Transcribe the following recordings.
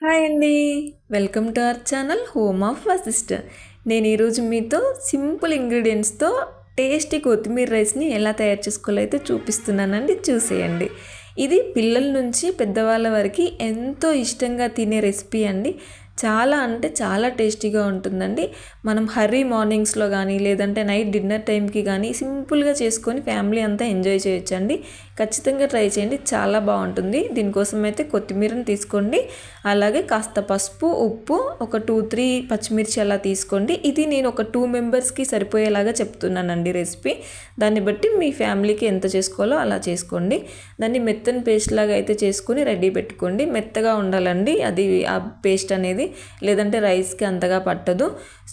Hi అండి. Welcome to our channel home of Vashishta. నేను ఈరోజు మీతో సింపుల్ ఇంగ్రీడియంట్స్తో టేస్టీ కొత్తిమీర రైస్ని ఎలా తయారు చేసుకోవాలో అయితే చూపిస్తున్నానండి, చూసేయండి. ఇది పిల్లల నుంచి పెద్దవాళ్ళ వరకు ఎంతో ఇష్టంగా తినే రెసిపీ అండి. చాలా అంటే చాలా టేస్టీగా ఉంటుందండి. మనం హర్రీ మార్నింగ్స్లో కానీ లేదంటే నైట్ డిన్నర్ టైంకి కానీ సింపుల్గా చేసుకొని ఫ్యామిలీ అంతా ఎంజాయ్ చేయొచ్చండి. ఖచ్చితంగా ట్రై చేయండి, చాలా బాగుంటుంది. దీనికోసం అయితే కొత్తిమీరని తీసుకోండి, అలాగే కాస్త పసుపు, ఉప్పు, ఒక 2-3 పచ్చిమిర్చి అలా తీసుకోండి. ఇది నేను ఒక 2 మెంబర్స్కి సరిపోయేలాగా చెప్తున్నానండి రెసిపీ. దాన్ని బట్టి మీ ఫ్యామిలీకి ఎంత చేసుకోవాలో అలా చేసుకోండి. దాన్ని మెత్తని పేస్ట్ లాగా అయితే చేసుకొని రెడీ పెట్టుకోండి. మెత్తగా ఉండాలండి అది ఆ పేస్ట్ అనేది, లేదంటే రైస్కి అంతగా పట్టదు.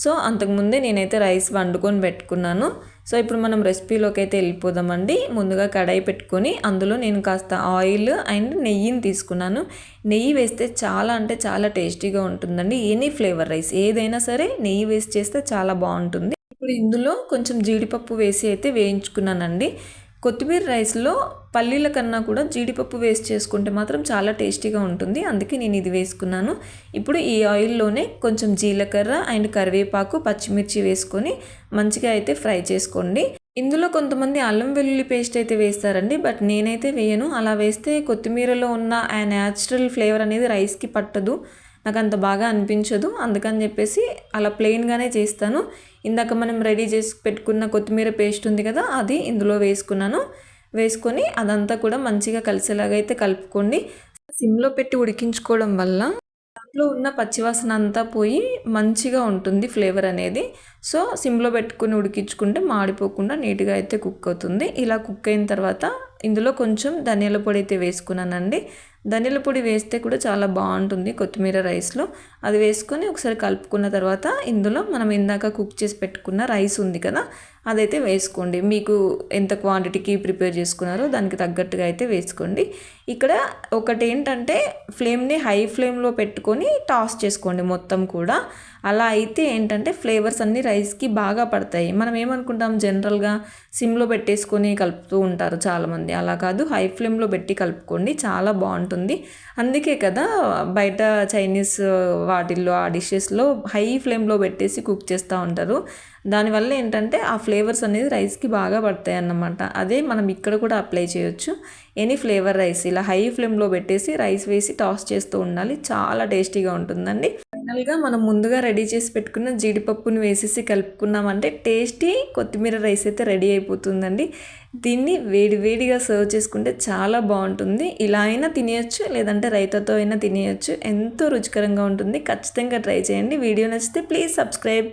సో అంతకుముందే నేనైతే రైస్ వండుకొని పెట్టుకున్నాను. సో ఇప్పుడు మనం రెసిపీలోకి అయితే వెళ్ళిపోదామండి. ముందుగా కడాయి పెట్టుకొని అందులో నేను కాస్త ఆయిల్ అండ్ నెయ్యిని తీసుకున్నాను. నెయ్యి వేస్తే చాలా అంటే చాలా టేస్టీగా ఉంటుందండి. ఎనీ ఫ్లేవర్ రైస్ ఏదైనా సరే నెయ్యి వేసి చేస్తే చాలా బాగుంటుంది. ఇప్పుడు ఇందులో కొంచెం జీడిపప్పు వేసి అయితే వేయించుకున్నానండి. కొత్తిమీర రైస్లో పల్లీల కన్నా కూడా జీడిపప్పు వేస్ట్ చేసుకుంటే మాత్రం చాలా టేస్టీగా ఉంటుంది, అందుకే నేను ఇది వేసుకున్నాను. ఇప్పుడు ఈ ఆయిల్లోనే కొంచెం జీలకర్ర అండ్ కరివేపాకు, పచ్చిమిర్చి వేసుకొని మంచిగా అయితే ఫ్రై చేసుకోండి. ఇందులో కొంతమంది అల్లం వెల్లుల్లి పేస్ట్ అయితే వేస్తారండి, బట్ నేనైతే వేయను. అలా వేస్తే కొత్తిమీరలో ఉన్న ఆ న్యాచురల్ ఫ్లేవర్ అనేది రైస్కి పట్టదు, నాకు అంత బాగా అనిపించదు. అందుకని చెప్పేసి అలా ప్లెయిన్గానే చేస్తాను. ఇందాక మనం రెడీ చేసి పెట్టుకున్న కొత్తిమీర పేస్ట్ ఉంది కదా, అది ఇందులో వేసుకున్నాను. వేసుకొని అదంతా కూడా మంచిగా కలిసేలాగా అయితే కలుపుకోండి. సిమ్లో పెట్టి ఉడికించుకోవడం వల్ల దాంట్లో ఉన్న పచ్చివాసన అంతా పోయి మంచిగా ఉంటుంది ఫ్లేవర్ అనేది. సో సిమ్లో పెట్టుకుని ఉడికించుకుంటే మాడిపోకుండా నీట్గా అయితే కుక్ అవుతుంది. ఇలా కుక్ అయిన తర్వాత ఇందులో కొంచెం ధనియాల పొడి అయితే వేసుకున్నానండి. ధనియాల పొడి వేస్తే కూడా చాలా బాగుంటుంది కొత్తిమీర రైస్లో. అది వేసుకొని ఒకసారి కలుపుకున్న తర్వాత ఇందులో మనం ఇందాక కుక్ చేసి పెట్టుకున్న రైస్ ఉంది కదా, అదైతే వేసుకోండి. మీకు ఎంత క్వాంటిటీకి ప్రిపేర్ చేసుకున్నారో దానికి తగ్గట్టుగా అయితే వేసుకోండి. ఇక్కడ ఒకటి ఏంటంటే ఫ్లేమ్ని హై ఫ్లేమ్లో పెట్టుకొని టాస్ చేసుకోండి మొత్తం కూడా. అలా అయితే ఏంటంటే ఫ్లేవర్స్ అన్నీ రైస్కి బాగా పడతాయి. మనం ఏమనుకుంటాం, జనరల్గా సిమ్లో పెట్టేసుకొని కలుపుతూ ఉంటారు చాలామంది. అలా కాదు, హై ఫ్లేమ్లో పెట్టి కలుపుకోండి, చాలా బాగుంటుంది. అందుకే కదా బయట చైనీస్ వాటిల్లో ఆ డిషెస్లో హై ఫ్లేమ్లో పెట్టేసి కుక్ చేస్తూ ఉంటారు. దానివల్ల ఏంటంటే ఆ ఫ్లేవర్స్ అనేది రైస్కి బాగా పడతాయి అన్నమాట. అదే మనం ఇక్కడ కూడా అప్లై చేయొచ్చు. ఎనీ ఫ్లేవర్ రైస్ ఇలా హై ఫ్లేమ్లో పెట్టేసి రైస్ వేసి టాస్ చేస్తూ ఉండాలి, చాలా టేస్టీగా ఉంటుందండి. ఫైనల్గా మనం ముందుగా రెడీ చేసి పెట్టుకున్న జీడిపప్పును వేసేసి కలుపుకున్నామంటే టేస్టీ కొత్తిమీర రైస్ అయితే రెడీ అయిపోతుందండి. దీన్ని వేడి వేడిగా సర్వ్ చేసుకుంటే చాలా బాగుంటుంది. ఇలా అయినా తినేయచ్చు, లేదంటే రైతాతో అయినా తినేయచ్చు. ఎంతో రుచికరంగా ఉంటుంది. ఖచ్చితంగా ట్రై చేయండి. వీడియో నచ్చితే ప్లీజ్ సబ్స్క్రైబ్.